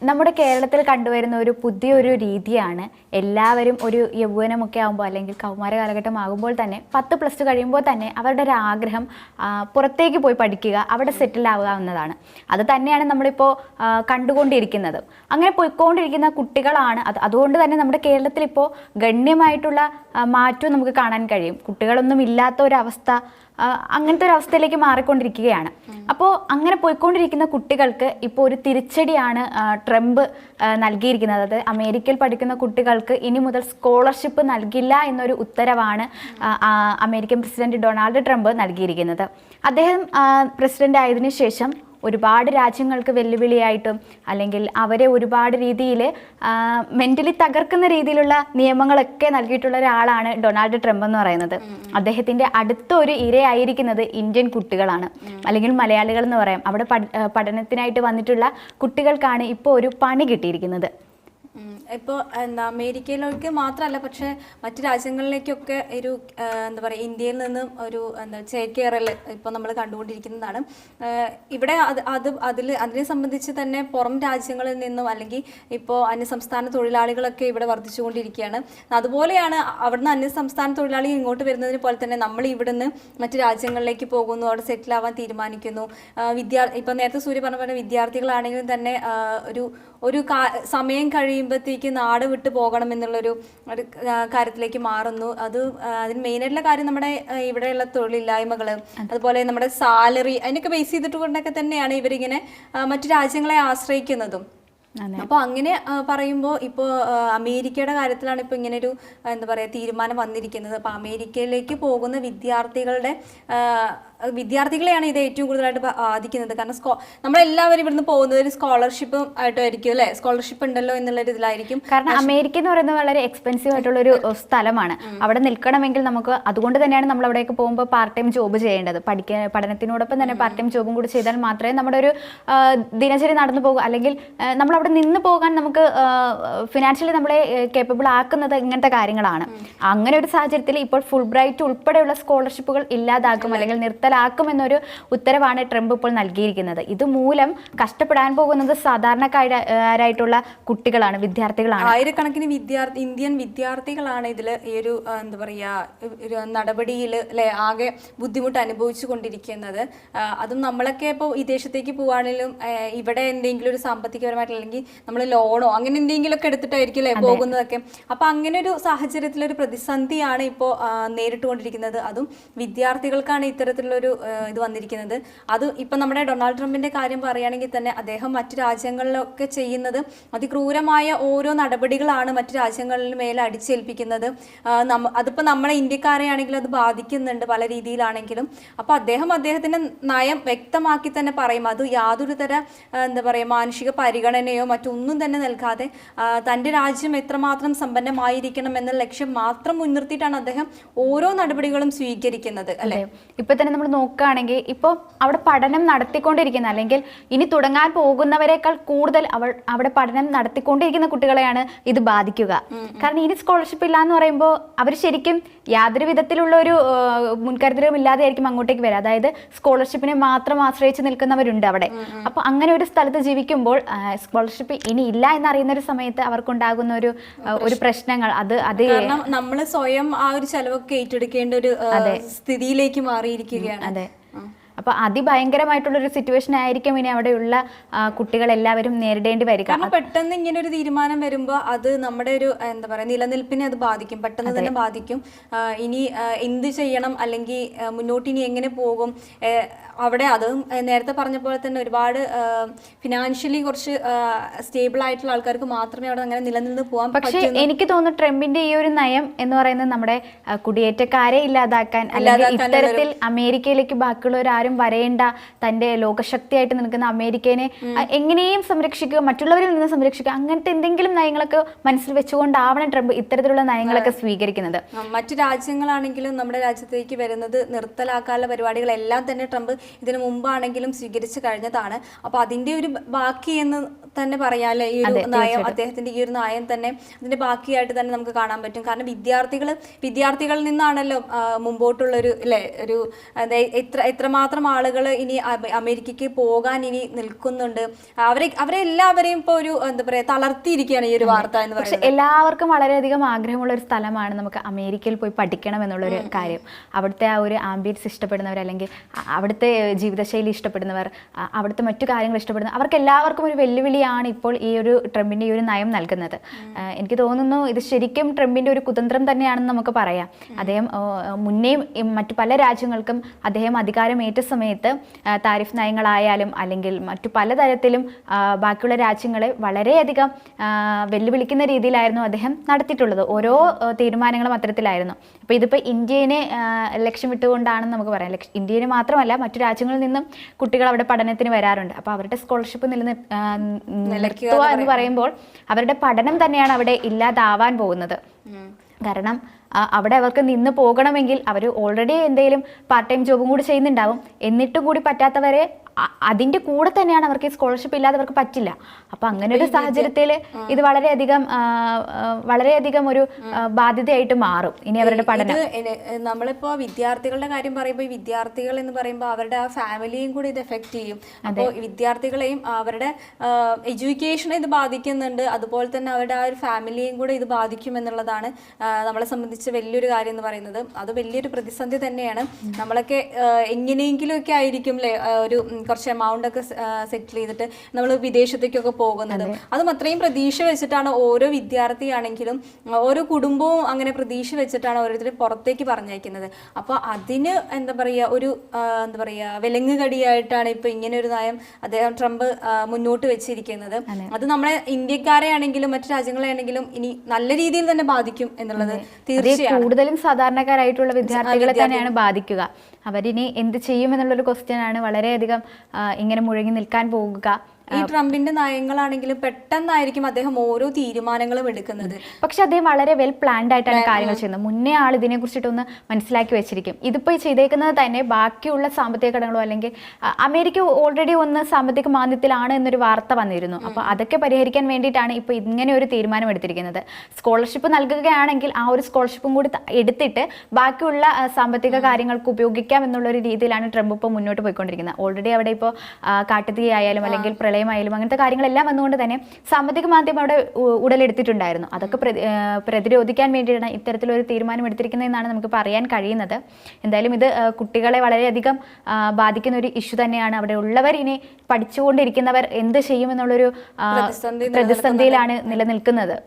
നമ്മുടെ കേരളത്തിൽ കണ്ടുവരുന്ന ഒരു പുതിയൊരു രീതിയാണ് എല്ലാവരും ഒരു യൗവനമൊക്കെ ആകുമ്പോൾ അല്ലെങ്കിൽ കൗമാര കാലഘട്ടം ആകുമ്പോൾ തന്നെ 10+ കഴിയുമ്പോൾ തന്നെ അവരുടെ ഒരു ആഗ്രഹം പുറത്തേക്ക് പോയി പഠിക്കുക, അവിടെ സെറ്റിൽ ആവുക എന്നതാണ്. അത് തന്നെയാണ് നമ്മളിപ്പോൾ കണ്ടുകൊണ്ടിരിക്കുന്നത്. അങ്ങനെ പോയിക്കൊണ്ടിരിക്കുന്ന കുട്ടികളാണ് അതുകൊണ്ട് തന്നെ നമ്മുടെ കേരളത്തിൽ ഇപ്പോൾ ഗണ്യമായിട്ടുള്ള മാറ്റവും നമുക്ക് കാണാൻ കഴിയും. കുട്ടികളൊന്നും ഇല്ലാത്ത ഒരവസ്ഥ, അങ്ങനത്തെ ഒരു അവസ്ഥയിലേക്ക് മാറിക്കൊണ്ടിരിക്കുകയാണ്. അപ്പോൾ അങ്ങനെ പോയിക്കൊണ്ടിരിക്കുന്ന കുട്ടികൾക്ക് ഇപ്പോൾ ഒരു തിരിച്ചടിയാണ് ട്രംപ് നൽകിയിരിക്കുന്നത്. അത് അമേരിക്കയിൽ പഠിക്കുന്ന കുട്ടികൾക്ക് ഇനി മുതൽ സ്കോളർഷിപ്പ് നൽകില്ല എന്നൊരു ഉത്തരവാണ് അമേരിക്കൻ പ്രസിഡന്റ് ഡൊണാൾഡ് ട്രംപ് നൽകിയിരിക്കുന്നത്. അദ്ദേഹം പ്രസിഡന്റ് ആയതിനു ശേഷം ഒരുപാട് രാജ്യങ്ങൾക്ക് വെല്ലുവിളിയായിട്ടും അല്ലെങ്കിൽ അവരെ ഒരുപാട് രീതിയിൽ മെൻ്റലി തകർക്കുന്ന രീതിയിലുള്ള നിയമങ്ങളൊക്കെ നൽകിയിട്ടുള്ള ഒരാളാണ് ഡൊണാൾഡ് ട്രംപ് എന്ന് പറയുന്നത്. അദ്ദേഹത്തിൻ്റെ അടുത്ത ഒരു ഇരയായിരിക്കുന്നത് ഇന്ത്യൻ കുട്ടികളാണ്, അല്ലെങ്കിൽ മലയാളികൾ എന്ന് പറയാം. അവിടെ പഠനത്തിനായിട്ട് വന്നിട്ടുള്ള കുട്ടികൾക്കാണ് ഇപ്പോൾ ഒരു പണി കിട്ടിയിരിക്കുന്നത്. ഇപ്പോൾ അമേരിക്കയിലേക്ക് മാത്രമല്ല, പക്ഷേ മറ്റു രാജ്യങ്ങളിലേക്കൊക്കെ ഒരു എന്താ പറയുക, ഇന്ത്യയിൽ നിന്നും ഒരു ചേക്കേറൽ ഇപ്പോൾ നമ്മൾ കണ്ടുകൊണ്ടിരിക്കുന്നതാണ്. ഇവിടെ അതിനെ സംബന്ധിച്ച് തന്നെ പുറം രാജ്യങ്ങളിൽ നിന്നും അല്ലെങ്കിൽ ഇപ്പോൾ അന്യസംസ്ഥാന തൊഴിലാളികളൊക്കെ ഇവിടെ വർദ്ധിച്ചുകൊണ്ടിരിക്കുകയാണ്. അതുപോലെയാണ് അവിടുന്ന് അന്യസംസ്ഥാന തൊഴിലാളികൾ ഇങ്ങോട്ട് വരുന്നതിന് പോലെ തന്നെ നമ്മൾ ഇവിടുന്ന് മറ്റു രാജ്യങ്ങളിലേക്ക് പോകുന്നു, അവിടെ സെറ്റിൽ ആവാൻ തീരുമാനിക്കുന്നു. ഇപ്പോൾ നേരത്തെ സൂര്യ പറഞ്ഞ പോലെ വിദ്യാർത്ഥികളാണെങ്കിലും തന്നെ ഒരു സമയം കഴിയുമ്പോഴത്തേക്ക് നാട് വിട്ടു പോകണം എന്നുള്ളൊരു കാര്യത്തിലേക്ക് മാറുന്നു. അതിന് മെയിനായിട്ടുള്ള കാര്യം നമ്മുടെ ഇവിടെയുള്ള തൊഴിലില്ലായ്മകൾ, അതുപോലെ നമ്മുടെ സാലറി, അതിനൊക്കെ ബേസ് ചെയ്തിട്ടുകൊണ്ടൊക്കെ തന്നെയാണ് ഇവരിങ്ങനെ മറ്റു രാജ്യങ്ങളെ ആശ്രയിക്കുന്നതും. അപ്പോൾ അങ്ങനെ പറയുമ്പോൾ ഇപ്പോൾ അമേരിക്കയുടെ കാര്യത്തിലാണ് ഇപ്പോൾ ഇങ്ങനൊരു എന്താ പറയുക തീരുമാനം വന്നിരിക്കുന്നത്. അപ്പോൾ അമേരിക്കയിലേക്ക് പോകുന്ന വിദ്യാർത്ഥികളെയാണ് ഇത് ഏറ്റവും കൂടുതലായിട്ട് ബാധിക്കുന്നത്. കാരണം നമ്മളെല്ലാവരും ഇവിടുന്ന് പോകുന്നത് ഒരു സ്കോളർഷിപ്പും ആയിട്ടായിരിക്കും അല്ലേ, സ്കോളർഷിപ്പ് ഉണ്ടല്ലോ എന്നുള്ളൊരു ഇതിലായിരിക്കും. കാരണം അമേരിക്ക എന്ന് പറയുന്നത് വളരെ എക്സ്പെൻസീവ് ആയിട്ടുള്ളൊരു സ്ഥലമാണ്. അവിടെ നിൽക്കണമെങ്കിൽ നമുക്ക്, അതുകൊണ്ട് തന്നെയാണ് നമ്മൾ അവിടേക്ക് പോകുമ്പോൾ പാർട്ട് ടൈം ജോബ് ചെയ്യേണ്ടത്. പഠനത്തിനോടൊപ്പം തന്നെ പാർട്ട് ടൈം ജോബും കൂടി ചെയ്താൽ മാത്രമേ നമ്മുടെ ഒരു ദിനചര്യ നടന്നു പോകുക, അല്ലെങ്കിൽ നമ്മൾ അവിടെ നിന്ന് പോകാൻ നമുക്ക് ഫിനാൻഷ്യലി നമ്മളെ കേപ്പബിൾ ആക്കുന്നത് ഇങ്ങനത്തെ കാര്യങ്ങളാണ്. അങ്ങനെ ഒരു സാഹചര്യത്തിൽ ഇപ്പോൾ ഫുൾ ബ്രൈറ്റ് ഉൾപ്പെടെയുള്ള സ്കോളർഷിപ്പുകൾ ഇല്ലാതാക്കും അല്ലെങ്കിൽ നിർത്തലാക്കുമെന്നൊരു ഉത്തരവാണ് ട്രംപ് ഇപ്പോൾ നൽകിയിരിക്കുന്നത്. ഇതുമൂലം കഷ്ടപ്പെടാൻ പോകുന്നത് സാധാരണക്കാരായിട്ടുള്ള കുട്ടികളാണ്, വിദ്യാർത്ഥികളാണ്. ആയിരക്കണക്കിന് ഇന്ത്യൻ വിദ്യാർത്ഥികളാണ് ഇതിൽ ഈ ഒരു എന്താ പറയുക നടപടിയിൽ അല്ലെ ആകെ ബുദ്ധിമുട്ട് അനുഭവിച്ചു കൊണ്ടിരിക്കുന്നത്. അതും നമ്മളൊക്കെ ഇപ്പോൾ വിദേശത്തേക്ക് പോവുകയാണെങ്കിലും ഇവിടെ എന്തെങ്കിലും ഒരു സാമ്പത്തികപരമായിട്ട് അല്ലെങ്കിൽ നമ്മൾ ലോണോ അങ്ങനെ എന്തെങ്കിലുമൊക്കെ എടുത്തിട്ടായിരിക്കും അല്ലേ പോകുന്നതൊക്കെ. അപ്പൊ അങ്ങനെ ഒരു സാഹചര്യത്തിലൊരു പ്രതിസന്ധിയാണ് ഇപ്പോൾ നേരിട്ടുകൊണ്ടിരിക്കുന്നത്. അതും വിദ്യാർത്ഥികൾക്കാണ് ഇത്തരത്തിലുള്ളൊരു ഇത് വന്നിരിക്കുന്നത്. അത് ഇപ്പൊ നമ്മുടെ ഡൊണാൾഡ് ട്രംപിന്റെ കാര്യം പറയുകയാണെങ്കിൽ തന്നെ അദ്ദേഹം മറ്റു രാജ്യങ്ങളിലൊക്കെ ചെയ്യുന്നത് അതിക്രൂരമായ ഓരോ നടപടികളാണ് മറ്റു രാജ്യങ്ങളിൽ മേലെ അടിച്ചേൽപ്പിക്കുന്നത്. അതിപ്പോൾ നമ്മളെ ഇന്ത്യക്കാരെയാണെങ്കിലും അത് ബാധിക്കുന്നുണ്ട് പല രീതിയിലാണെങ്കിലും. അപ്പോൾ അദ്ദേഹത്തിന്റെ നയം വ്യക്തമാക്കി തന്നെ പറയും. അത് യാതൊരു തര എന്താ പറയുക മാനുഷിക പരിഗണനയോ മറ്റൊന്നും തന്നെ നൽകാതെ തൻ്റെ രാജ്യം എത്രമാത്രം സമ്പന്നമായിരിക്കണം എന്ന ലക്ഷ്യം മാത്രം മുൻനിർത്തിയിട്ടാണ് അദ്ദേഹം ഓരോ നടപടികളും സ്വീകരിക്കുന്നത് അല്ലെ. ഇപ്പൊ തന്നെ നമ്മൾ നോക്കുകയാണെങ്കിൽ ഇപ്പോൾ അവിടെ പഠനം നടത്തിക്കൊണ്ടിരിക്കുന്ന അല്ലെങ്കിൽ ഇനി തുടങ്ങാൻ പോകുന്നവരെക്കാൾ കൂടുതൽ അവിടെ പഠനം നടത്തിക്കൊണ്ടിരിക്കുന്ന കുട്ടികളെയാണ് ഇത് ബാധിക്കുക. കാരണം ഇനി സ്കോളർഷിപ്പ് ഇല്ല എന്ന് പറയുമ്പോൾ അവർ ശരിക്കും യാതൊരു വിധത്തിലുള്ള ഒരു മുൻകരുതലും ഇല്ലാതെ ആയിരിക്കും അങ്ങോട്ടേക്ക് വരിക. അതായത് സ്കോളർഷിപ്പിനെ മാത്രം ആശ്രയിച്ച് നിൽക്കുന്നവരുണ്ട് അവിടെ. അപ്പോൾ അങ്ങനെ ഒരു സ്ഥലത്ത് ജീവിക്കുമ്പോൾ സ്കോളർഷിപ്പ് ഇനി ഇല്ല എന്നറിയുന്ന ഒരു സമയത്ത് അവർക്കുണ്ടാകുന്ന ഒരു പ്രശ്നങ്ങൾ അത് കാരണം നമ്മൾ സ്വയം ആ ഒരു ചെലവൊക്കെ ഏറ്റെടുക്കേണ്ട ഒരു സ്ഥിതിയിലേക്ക് മാറിയിരിക്കുകയാണ്. അതെ. അപ്പോൾ അതിഭയങ്കരമായിട്ടുള്ളൊരു സിറ്റുവേഷൻ ആയിരിക്കും ഇനി അവിടെയുള്ള കുട്ടികളെല്ലാവരും നേരിടേണ്ടി വരിക. കാരണം പെട്ടെന്ന് ഇങ്ങനെ ഒരു തീരുമാനം വരുമ്പോൾ അത് നമ്മുടെ ഒരു എന്താ പറയുക നിലനിൽപ്പിനെ അത് ബാധിക്കും, പെട്ടെന്ന് തന്നെ ബാധിക്കും. ഇനി എന്ത് ചെയ്യണം അല്ലെങ്കിൽ മുന്നോട്ട് ഇനി എങ്ങനെ പോകും അവിടെ. അതും നേരത്തെ പറഞ്ഞ പോലെ തന്നെ ഒരുപാട് ഫിനാൻഷ്യലി കുറച്ച് സ്റ്റേബിൾ ആയിട്ടുള്ള ആൾക്കാർക്ക് മാത്രമേ അവിടെ അങ്ങനെ നിലനിന്ന് പോകാൻ പറ്റൂ. പക്ഷേ എനിക്ക് തോന്നുന്നു ട്രംപിന്റെ ഈ ഒരു നയം എന്ന് പറയുന്നത് നമ്മുടെ കുടിയേറ്റക്കാരെ ഇല്ലാതാക്കാൻ, അല്ലെങ്കിൽ ഇത്തരത്തിൽ അമേരിക്കയിലേക്ക് ബാക്കിയുള്ളവരാരും വരേണ്ട, തന്റെ ലോകശക്തിയായിട്ട് നിൽക്കുന്ന അമേരിക്കനെ എങ്ങനെയും സംരക്ഷിക്കുക, മറ്റുള്ളവരിൽ നിന്ന് സംരക്ഷിക്കുക, അങ്ങനത്തെ എന്തെങ്കിലും നയങ്ങളൊക്കെ മനസ്സിൽ വെച്ചുകൊണ്ടാവണം ട്രംപ് ഇത്തരത്തിലുള്ള നയങ്ങളൊക്കെ സ്വീകരിക്കുന്നത്. മറ്റു രാജ്യങ്ങളാണെങ്കിലും നമ്മുടെ രാജ്യത്തേക്ക് വരുന്നത് നിർത്തലാക്കാനുള്ള പരിപാടികളെല്ലാം തന്നെ ട്രംപ് ഇതിനു മുമ്പാണെങ്കിലും സ്വീകരിച്ചു കഴിഞ്ഞതാണ്. അപ്പോൾ അതിന്റെ ഒരു ബാക്കി എന്ന് തന്നെ പറയാല്ലേ ഈ ഒരു നയം, അദ്ദേഹത്തിന്റെ ഈ ഒരു നയം തന്നെ അതിന്റെ ബാക്കിയായിട്ട് തന്നെ നമുക്ക് കാണാൻ പറ്റും. കാരണം വിദ്യാർത്ഥികളിൽ നിന്നാണല്ലോ മുമ്പോട്ടുള്ളൊരു അല്ലേ ഒരു എത്രമാത്രം ആളുകൾ ഇനി അമേരിക്കയ്ക്ക് പോകാൻ ഇനി നിൽക്കുന്നുണ്ട്. അവരെ എല്ലാവരെയും ഇപ്പൊ ഒരു എന്താ പറയാ തളർത്തിയിരിക്കുകയാണ് ഈ ഒരു വാർത്ത എന്ന് പറയുന്നത്. എല്ലാവർക്കും വളരെയധികം ആഗ്രഹമുള്ള ഒരു സ്ഥലമാണ് നമുക്ക് അമേരിക്കയിൽ പോയി പഠിക്കണം എന്നുള്ളൊരു കാര്യം. അവിടുത്തെ ആ ഒരു ആംബിയൻസ് ഇഷ്ടപ്പെടുന്നവർ, അല്ലെങ്കിൽ അവിടുത്തെ ജീവിതശൈലി ഇഷ്ടപ്പെടുന്നവർ, അവിടുത്തെ മറ്റു കാര്യങ്ങൾ ഇഷ്ടപ്പെടുന്നവർ, അവർക്ക് എല്ലാവർക്കും ഒരു വെല്ലുവിളിയാണ് ഇപ്പോൾ ഈ ഒരു ട്രംപിന്റെ ഈ ഒരു നയം നൽകുന്നത്. എനിക്ക് തോന്നുന്നു ഇത് ശരിക്കും ട്രംപിന്റെ ഒരു കുതന്ത്രം തന്നെയാണെന്ന് നമുക്ക് പറയാം. അദ്ദേഹം മുന്നേയും മറ്റു പല രാജ്യങ്ങൾക്കും അദ്ദേഹം അധികാരമേറ്റ സമയത്ത് താരിഫ് നയങ്ങളായാലും അല്ലെങ്കിൽ മറ്റു പലതരത്തിലും ബാക്കിയുള്ള രാജ്യങ്ങളെ വളരെയധികം വെല്ലുവിളിക്കുന്ന രീതിയിലായിരുന്നു അദ്ദേഹം നടത്തിയിട്ടുള്ളത്. ഓരോ തീരുമാനങ്ങളും അത്തരത്തിലായിരുന്നു. അപ്പോൾ ഇതിപ്പോൾ ഇന്ത്യനെ ലക്ഷ്യമിട്ടുകൊണ്ടാണെന്ന് നമുക്ക് പറയാം. ഇന്ത്യനെ മാത്രമല്ല മറ്റു രാജ്യങ്ങളിൽ നിന്നും കുട്ടികൾ അവിടെ പഠനത്തിന് വരാറുണ്ട്. അപ്പോൾ അവരുടെ സ്കോളർഷിപ്പ് നിലനിർത്തുക എന്ന് പറയുമ്പോൾ അവരുടെ പഠനം തന്നെയാണ് അവിടെ ഇല്ലാതാവാൻ പോകുന്നത്. കാരണം അവിടെ അവർക്ക് നിന്ന് പോകണമെങ്കിൽ അവർ ഓൾറെഡി എന്തെങ്കിലും പാർട്ട് ടൈം ജോബും കൂടി ചെയ്യുന്നുണ്ടാവും. എന്നിട്ടും കൂടി പറ്റാത്തവരെ അതിൻ്റെ കൂടെ തന്നെയാണ് അവർക്ക് ഈ സ്കോളർഷിപ്പ് ഇല്ലാതെ അവർക്ക് പറ്റില്ല. അപ്പം അങ്ങനെ ഒരു സാഹചര്യത്തിൽ ഇത് വളരെയധികം ഒരു ബാധ്യതയായിട്ട് മാറും ഇനി അവരുടെ പഠനം. നമ്മളിപ്പോൾ വിദ്യാർത്ഥികളുടെ കാര്യം പറയുമ്പോൾ ഈ വിദ്യാർത്ഥികൾ എന്ന് പറയുമ്പോൾ അവരുടെ ആ ഫാമിലിയും കൂടി ഇത് എഫക്റ്റ് ചെയ്യും. അപ്പോൾ വിദ്യാർത്ഥികളെയും അവരുടെ എഡ്യൂക്കേഷനെ ഇത് ബാധിക്കുന്നുണ്ട്, അതുപോലെ തന്നെ അവരുടെ ആ ഒരു ഫാമിലിയും കൂടെ ഇത് ബാധിക്കും എന്നുള്ളതാണ് നമ്മളെ സംബന്ധിച്ച് വലിയൊരു കാര്യം എന്ന് പറയുന്നത്. അത് വലിയൊരു പ്രതിസന്ധി തന്നെയാണ്. നമ്മളൊക്കെ എങ്ങനെയെങ്കിലും ഒക്കെ ആയിരിക്കും അല്ലേ ഒരു കുറച്ച് എമൗണ്ട് ഒക്കെ സെറ്റിൽ ചെയ്തിട്ട് നമ്മൾ വിദേശത്തേക്കൊക്കെ പോകുന്നത്. അതും അത്രയും പ്രതീക്ഷ വെച്ചിട്ടാണ് ഓരോ വിദ്യാർത്ഥിയാണെങ്കിലും ഓരോ കുടുംബവും അങ്ങനെ പ്രതീക്ഷ വെച്ചിട്ടാണ് ഓരോരുത്തരും പുറത്തേക്ക് പറഞ്ഞയക്കുന്നത്. അപ്പോൾ അതിന് എന്താ പറയുക വിലങ്ങുകടിയായിട്ടാണ് ഇപ്പൊ ഇങ്ങനെ ഒരു നയം അദ്ദേഹം ട്രംപ് മുന്നോട്ട് വെച്ചിരിക്കുന്നത്. അത് നമ്മളെ ഇന്ത്യക്കാരെ ആണെങ്കിലും മറ്റു രാജ്യങ്ങളെ ആണെങ്കിലും ഇനി നല്ല രീതിയിൽ തന്നെ ബാധിക്കും എന്നുള്ളത് തീർച്ചയായും. കൂടുതലും സാധാരണക്കാരായിട്ടുള്ള വിദ്യാർത്ഥികളെ തന്നെയാണ് ബാധിക്കുക. അവരിനി എന്ത് ചെയ്യും എന്നുള്ളൊരു ക്വസ്റ്റ്യൻ ആണ് വളരെയധികം ഇങ്ങനെ മുഴങ്ങി നിൽക്കാൻ പോകുക. ഈ ട്രംപിന്റെ നയങ്ങളാണെങ്കിലും പെട്ടെന്നായിരിക്കും അദ്ദേഹം ഓരോ തീരുമാനങ്ങളും എടുക്കുന്നത്. പക്ഷെ അദ്ദേഹം വളരെ വെൽ പ്ലാൻഡ് ആയിട്ടാണ് കാര്യങ്ങൾ ചെയ്യുന്നത്. മുന്നേ ആൾ ഇതിനെ കുറിച്ചിട്ടൊന്ന് മനസ്സിലാക്കി വെച്ചിരിക്കും. ഇതിപ്പോൾ ചെയ്തേക്കുന്നത് തന്നെ ബാക്കിയുള്ള സാമ്പത്തിക ഘടകങ്ങളോ അല്ലെങ്കിൽ അമേരിക്ക ഓൾറെഡി ഒന്ന് സാമ്പത്തിക മാന്ദ്യത്തിലാണ് എന്നൊരു വാർത്ത വന്നിരുന്നു. അപ്പോൾ അതൊക്കെ പരിഹരിക്കാൻ വേണ്ടിയിട്ടാണ് ഇപ്പോൾ ഇങ്ങനെ ഒരു തീരുമാനം എടുത്തിരിക്കുന്നത്. സ്കോളർഷിപ്പ് നൽകുകയാണെങ്കിൽ ആ ഒരു സ്കോളർഷിപ്പും കൂടി എടുത്തിട്ട് ബാക്കിയുള്ള സാമ്പത്തിക കാര്യങ്ങൾക്ക് ഉപയോഗിക്കാം എന്നുള്ളൊരു രീതിയിലാണ് ട്രംപ് ഇപ്പോൾ മുന്നോട്ട് പോയിക്കൊണ്ടിരിക്കുന്നത്. ഓൾറെഡി അവിടെ ഇപ്പോൾ കാട്ടുതീ ആയാലും അല്ലെങ്കിൽ പ്രളയമായാലും അങ്ങനത്തെ കാര്യങ്ങളെല്ലാം വന്നുകൊണ്ട് തന്നെ സാമ്പത്തിക മാന്ദ്യം അവിടെ ഉടലെടുത്തിട്ടുണ്ടായിരുന്നു. അതൊക്കെ പ്രതിരോധിക്കാൻ വേണ്ടിയിട്ടാണ് ഇത്തരത്തിലൊരു തീരുമാനം എടുത്തിരിക്കുന്നതെന്നാണ് നമുക്ക് പറയാൻ കഴിയുന്നത്. എന്തായാലും ഇത് കുട്ടികളെ വളരെയധികം ബാധിക്കുന്ന ഒരു ഇഷ്യൂ തന്നെയാണ്. അവിടെ ഉള്ളവർ ഇനി പഠിച്ചുകൊണ്ടിരിക്കുന്നവർ എന്ത് ചെയ്യുമെന്നുള്ളൊരു പ്രതിസന്ധിയിലാണ് നിലനിൽക്കുന്നത്.